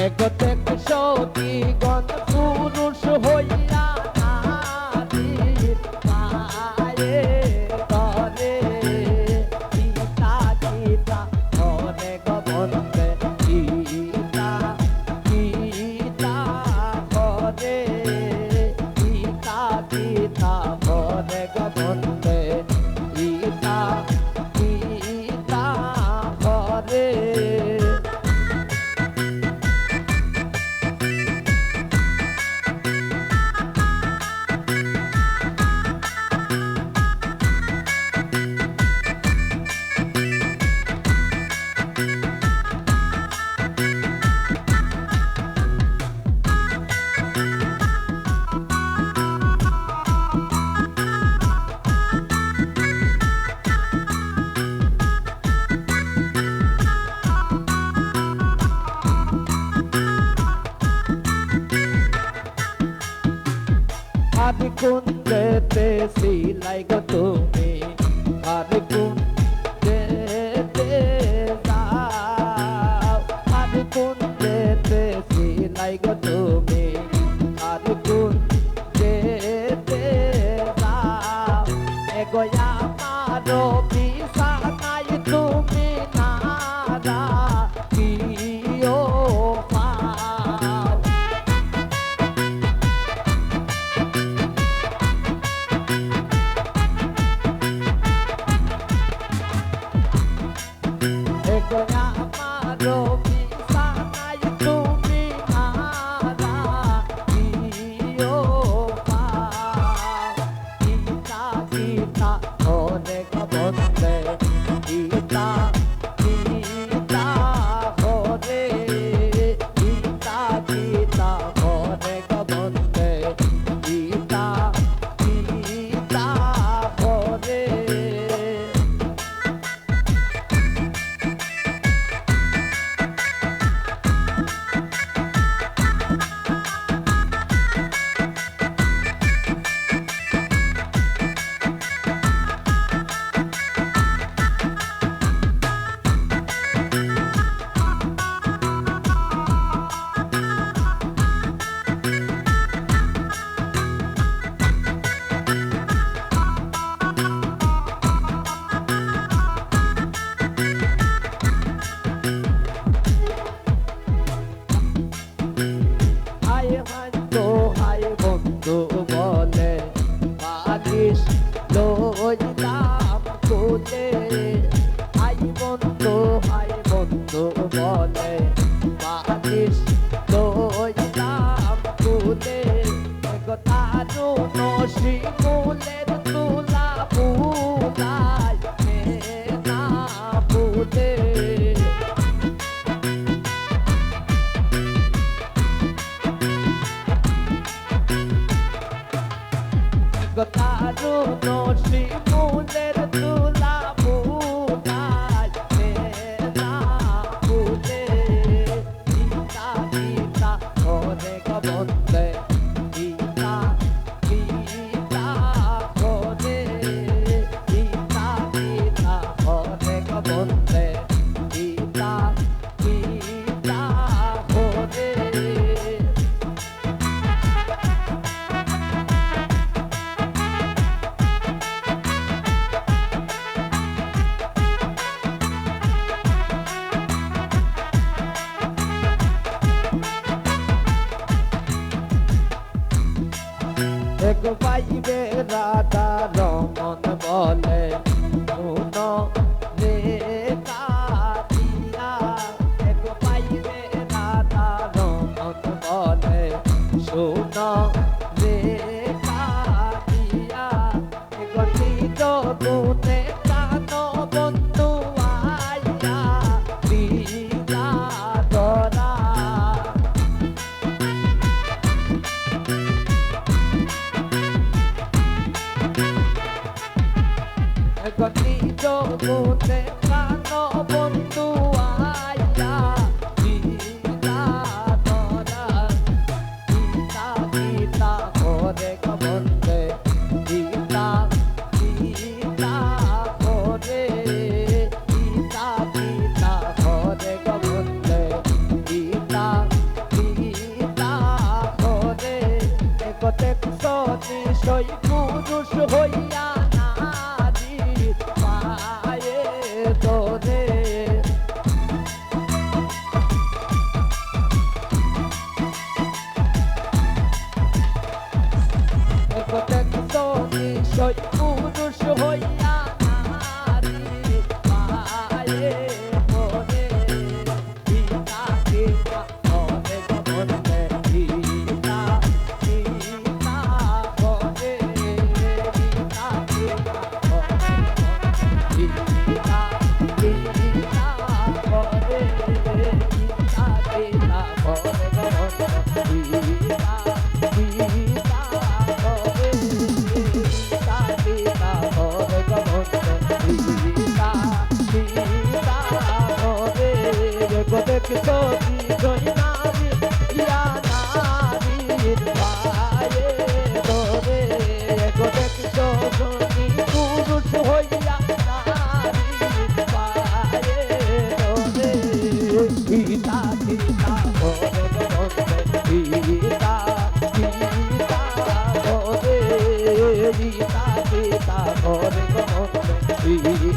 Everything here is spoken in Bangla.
এগোতে সতী গণ পুরুষ হইয়া নারীর পায়ে তরে গীতা গীতা ঘরে গবন্দে গীতা গীতা ঘরে গীতা গীতা ঘরে গবন্দে গীতা গীতা ঘরে আদি কুঞ্জেতে সিলাই গো তুমি আদি কুঞ্জেতে যাও আদি কুঞ্জেতে সিলাই গো তুমি আদি কুঞ্জেতে যাও এগোয়া মারো বিছানায় তুমি নারা কিও পাও এগোয়া মারো বিছানায় তুমি নারা কিও পাও গীতা গীতা ঘরে গবন্দে গীতা গীতা ঘরে গীতা গীতা ঘরে গবন্দে গীতা গীতা ঘরে হায় বন্ধু বলে বালিশ লইলাম কোলে হায় বন্ধু বলে বালিশ লইলাম কোলে তারু নসি ফুলের তুলা ফুলাই না ফুলে তারু নসি ফুলের তুলা ফুলাই না ফুলে গীতা গীতা ঘরে গবন্দে গীতা গীতা ঘরে গীতা গীতা ঘরে গবন্দে গীতা গীতা ঘরে এক পাইবে রাধা রমন বলে শুন রে কাটিয়া এক পাইবে রাধা রমন বলে শুন রে কাটিয়া এক নিজ গুণে প্রাণ বন্ধু আইয়া দিলা ধরা এগো দেখছো কি জয় নারী ইয়া নারী পায়ে ধরে এগো দেখছো জনি পুরুষ হইয়া নারী পায়ে ধরে গীতা গীতা করে বলবে গীতা গীতা করে গীতা গীতা করে বলবে